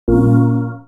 Hello,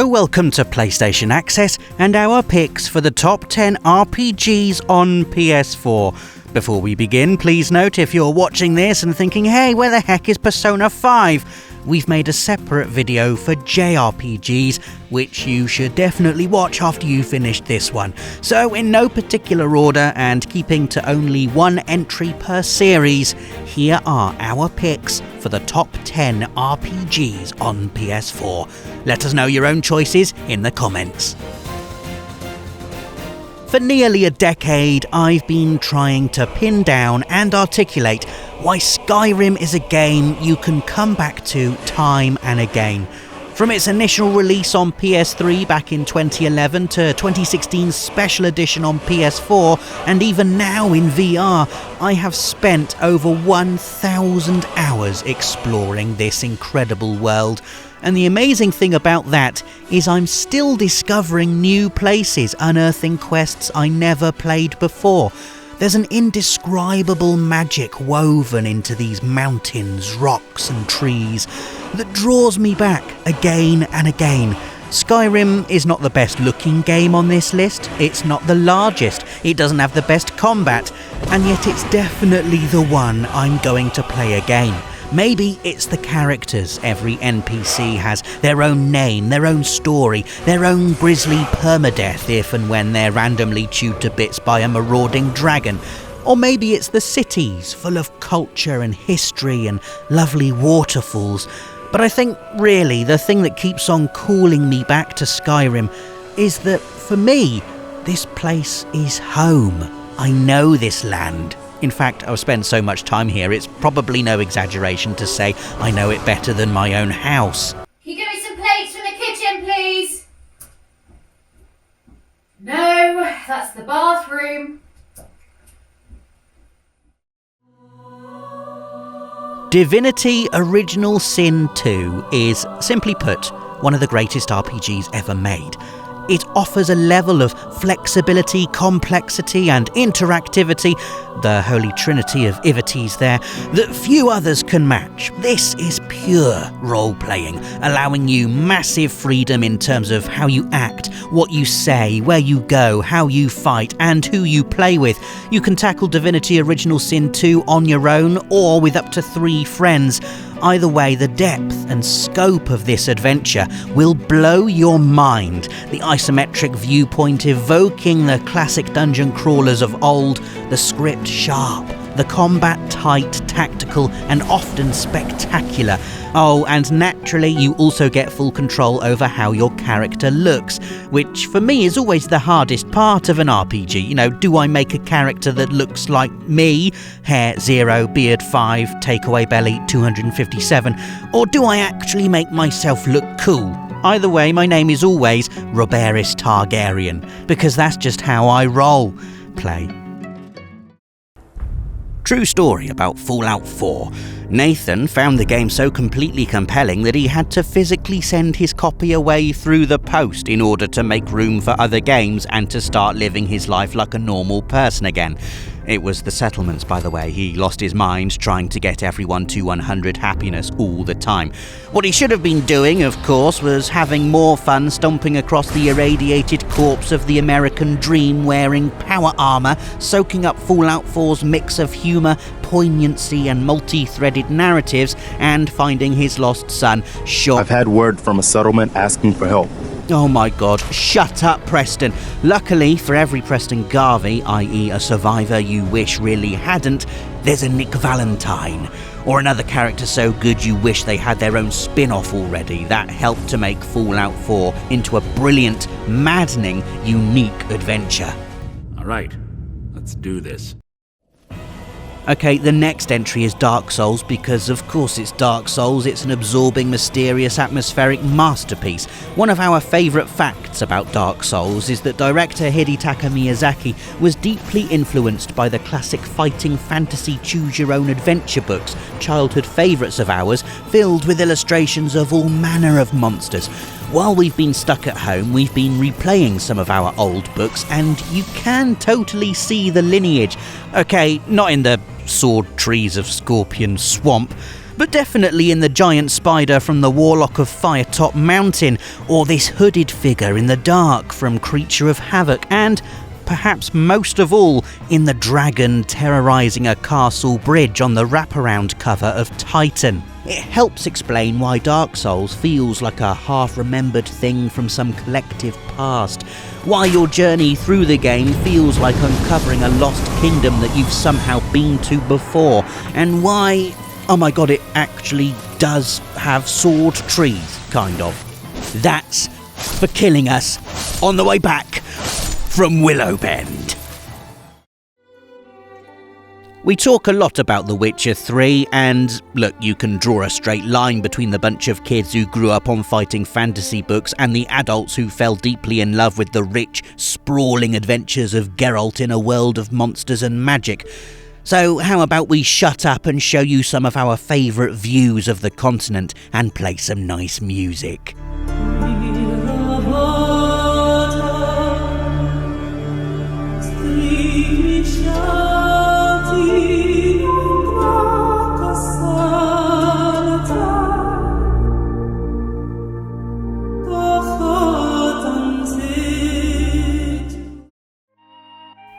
welcome to PlayStation Access and our picks for the top 10 RPGs on PS4. Before we begin, please note if you're watching this and thinking, hey, where the heck is Persona 5? We've made a separate video for JRPGs, which you should definitely watch after you finished this one. So in no particular order and keeping to only one entry per series, here are our picks for the top 10 RPGs on PS4. Let us know your own choices in the comments. For nearly a decade, I've been trying to pin down and articulate why Skyrim is a game you can come back to time and again. From its initial release on PS3 back in 2011 to 2016's special edition on PS4, and even now in VR, I have spent over 1,000 hours exploring this incredible world. And the amazing thing about that is I'm still discovering new places, unearthing quests I never played before. There's an indescribable magic woven into these mountains, rocks and trees that draws me back again and again. Skyrim is not the best looking game on this list, it's not the largest, it doesn't have the best combat, and yet it's definitely the one I'm going to play again. Maybe it's the characters. Every NPC has their own name, their own story, their own grisly permadeath if and when they're randomly chewed to bits by a marauding dragon. Or maybe it's the cities, full of culture and history and lovely waterfalls. But I think, really, the thing that keeps on calling me back to Skyrim is that, for me, this place is home. I know this land. In fact, I've spent so much time here, it's probably no exaggeration to say I know it better than my own house. Can you give me some plates from the kitchen, please? No, that's the bathroom. Divinity Original Sin 2 is, simply put, one of the greatest RPGs ever made. It offers a level of flexibility, complexity and interactivity, the holy trinity of ivities there, that few others can match. This is pure role-playing, allowing you massive freedom in terms of how you act, what you say, where you go, how you fight and who you play with. You can tackle Divinity Original Sin 2 on your own or with up to 3 friends. Either way, the depth and scope of this adventure will blow your mind. The isometric viewpoint evoking the classic dungeon crawlers of old, the script sharp, the combat tight, tactical and often spectacular. Oh, and naturally you also get full control over how your character looks, which for me is always the hardest part of an RPG. You know, do I make a character that looks like me? Hair 0, beard 5, takeaway belly 257, or do I actually make myself look cool? Either way, my name is always Roberys Targaryen, because that's just how I roll. Play. True story about Fallout 4. Nathan found the game so completely compelling that he had to physically send his copy away through the post in order to make room for other games and to start living his life like a normal person again. It was the settlements, by the way. He lost his mind trying to get everyone to 100 happiness all the time. What he should have been doing, of course, was having more fun stomping across the irradiated corpse of the American dream wearing power armour, soaking up Fallout 4's mix of humour, poignancy and multi-threaded narratives, and finding his lost son shot. I've had word from a settlement asking for help. Oh my god, shut up, Preston. Luckily for every Preston Garvey, i.e. a survivor you wish really hadn't, there's a Nick Valentine. Or another character so good you wish they had their own spin-off already. That helped to make Fallout 4 into a brilliant, maddening, unique adventure. Alright, let's do this. Okay, the next entry is Dark Souls because, of course, it's Dark Souls. It's an absorbing, mysterious, atmospheric masterpiece. One of our favourite facts about Dark Souls is that director Hidetaka Miyazaki was deeply influenced by the classic fighting fantasy choose-your-own-adventure books, childhood favourites of ours, filled with illustrations of all manner of monsters. While we've been stuck at home, we've been replaying some of our old books, and you can totally see the lineage. Okay, not in the sword trees of Scorpion Swamp, but definitely in the giant spider from the Warlock of Firetop Mountain, or this hooded figure in the dark from Creature of Havoc, and perhaps most of all, in the dragon terrorising a castle bridge on the wraparound cover of Titan. It helps explain why Dark Souls feels like a half-remembered thing from some collective past, why your journey through the game feels like uncovering a lost kingdom that you've somehow been to before, and why, oh my god, it actually does have sword trees, kind of. That's for killing us on the way back from Willowbend. We talk a lot about The Witcher 3, and look, you can draw a straight line between the bunch of kids who grew up on fighting fantasy books and the adults who fell deeply in love with the rich, sprawling adventures of Geralt in a world of monsters and magic. So how about we shut up and show you some of our favourite views of the continent and play some nice music.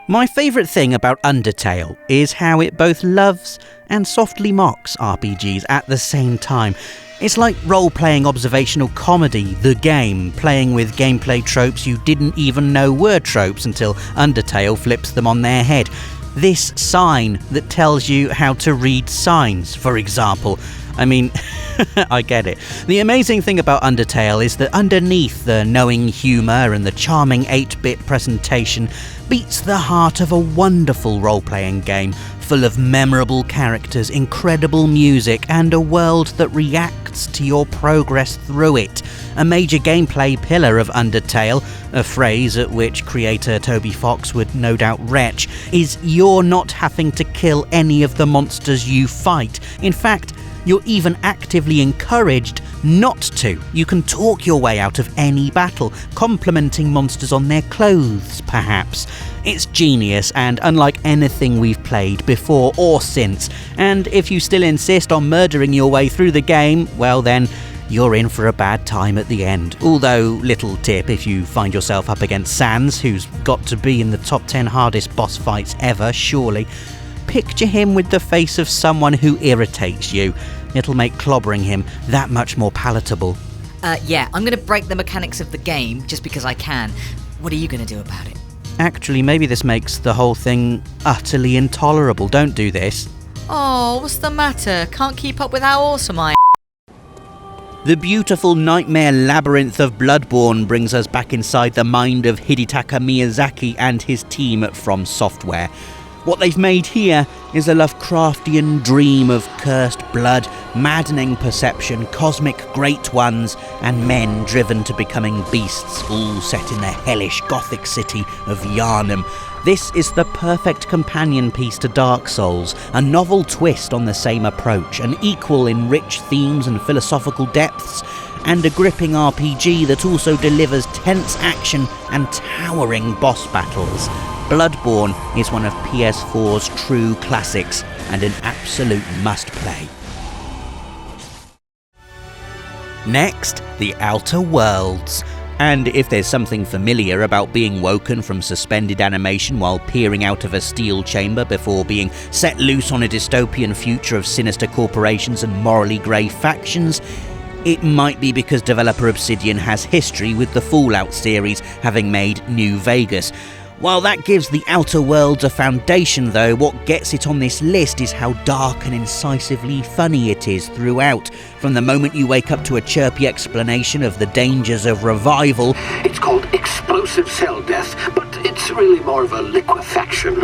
My favourite thing about Undertale is how it both loves and softly mocks RPGs at the same time. It's like role-playing observational comedy, the game, playing with gameplay tropes you didn't even know were tropes until Undertale flips them on their head. This sign that tells you how to read signs, for example. I mean, I get it. The amazing thing about Undertale is that underneath the knowing humour and the charming 8-bit presentation beats the heart of a wonderful role-playing game, full of memorable characters, incredible music, and a world that reacts to your progress through it. A major gameplay pillar of Undertale, a phrase at which creator Toby Fox would no doubt retch, is you're not having to kill any of the monsters you fight. In fact, you're even actively encouraged not to. You can talk your way out of any battle, complimenting monsters on their clothes, perhaps. It's genius, and unlike anything we've played before or since. And if you still insist on murdering your way through the game, well then, you're in for a bad time at the end. Although, little tip if you find yourself up against Sans, who's got to be in the top 10 hardest boss fights ever, surely. Picture him with the face of someone who irritates you. It'll make clobbering him that much more palatable. Yeah, I'm gonna break the mechanics of the game just because I can. What are you gonna do about it? Actually, maybe this makes the whole thing utterly intolerable. Don't do this. Oh, what's the matter? Can't keep up with how awesome I am. The beautiful nightmare labyrinth of Bloodborne brings us back inside the mind of Hidetaka Miyazaki and his team at From Software. What they've made here is a Lovecraftian dream of cursed blood, maddening perception, cosmic great ones, and men driven to becoming beasts, all set in the hellish gothic city of Yharnam. This is the perfect companion piece to Dark Souls, a novel twist on the same approach, an equal in rich themes and philosophical depths, and a gripping RPG that also delivers tense action and towering boss battles. Bloodborne is one of PS4's true classics and an absolute must-play. Next, The Outer Worlds. And if there's something familiar about being woken from suspended animation while peering out of a steel chamber before being set loose on a dystopian future of sinister corporations and morally grey factions, it might be because developer Obsidian has history with the Fallout series, having made New Vegas. While that gives The Outer Worlds a foundation though, what gets it on this list is how dark and incisively funny it is throughout. From the moment you wake up to a chirpy explanation of the dangers of revival. It's called explosive cell death, but it's really more of a liquefaction.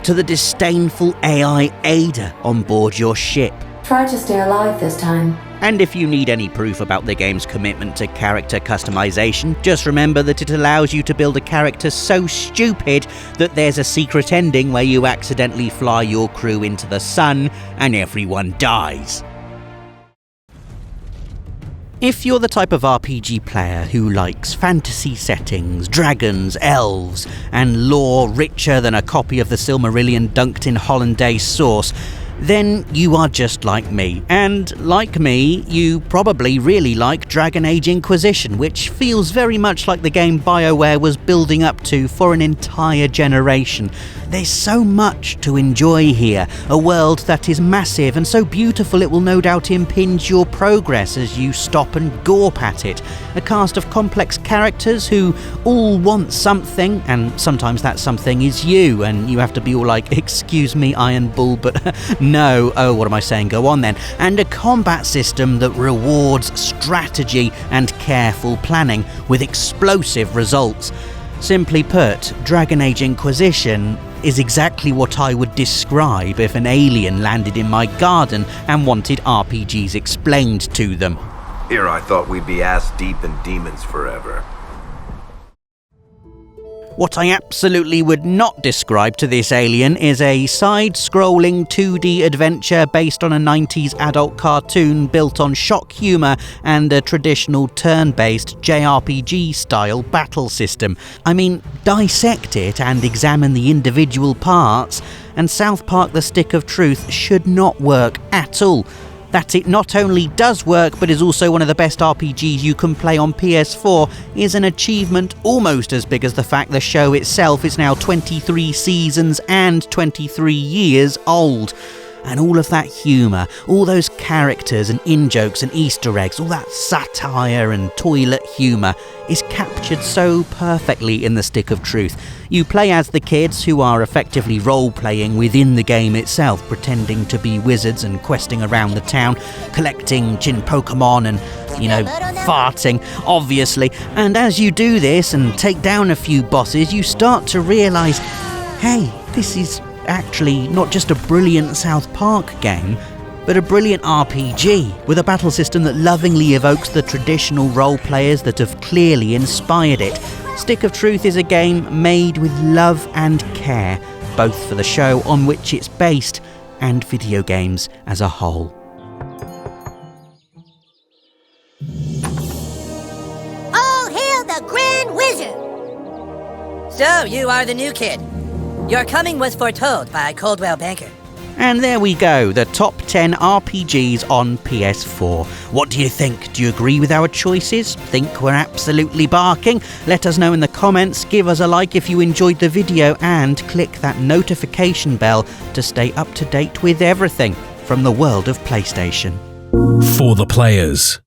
To the disdainful AI Ada on board your ship. Try to stay alive this time. And if you need any proof about the game's commitment to character customization, just remember that it allows you to build a character so stupid that there's a secret ending where you accidentally fly your crew into the sun and everyone dies. If you're the type of RPG player who likes fantasy settings, dragons, elves, and lore richer than a copy of the Silmarillion dunked in hollandaise sauce, then you are just like me. And like me, you probably really like Dragon Age Inquisition, which feels very much like the game BioWare was building up to for an entire generation. There's so much to enjoy here, a world that is massive and so beautiful it will no doubt impinge your progress as you stop and gawp at it. A cast of complex characters who all want something, and sometimes that something is you, and you have to be all like, excuse me, Iron Bull, but no, oh, what am I saying, go on then. And a combat system that rewards strategy and careful planning with explosive results. Simply put, Dragon Age Inquisition is exactly what I would describe if an alien landed in my garden and wanted RPGs explained to them. Here I thought we'd be ass deep in demons forever. What I absolutely would not describe to this alien is a side-scrolling 2D adventure based on a 90s adult cartoon built on shock humour and a traditional turn-based JRPG-style battle system. I mean, dissect it and examine the individual parts, and South Park: The Stick of Truth should not work at all. That it not only does work but is also one of the best RPGs you can play on PS4 is an achievement almost as big as the fact the show itself is now 23 seasons and 23 years old. And all of that humour, all those characters and in-jokes and Easter eggs, all that satire and toilet humour is captured so perfectly in The Stick of Truth. You play as the kids who are effectively role-playing within the game itself, pretending to be wizards and questing around the town, collecting Chin Pokemon and, farting, obviously. And as you do this and take down a few bosses, you start to realise, hey, this is actually not just a brilliant South Park game, but a brilliant RPG with a battle system that lovingly evokes the traditional role players that have clearly inspired it. Stick of Truth is a game made with love and care, both for the show on which it's based and video games as a whole. All hail the Grand Wizard! So, you are the new kid. Your coming was foretold by Coldwell Banker. And there we go, the top 10 RPGs on PS4. What do you think? Do you agree with our choices? Think we're absolutely barking? Let us know in the comments, give us a like if you enjoyed the video, and click that notification bell to stay up to date with everything from the world of PlayStation. For the players.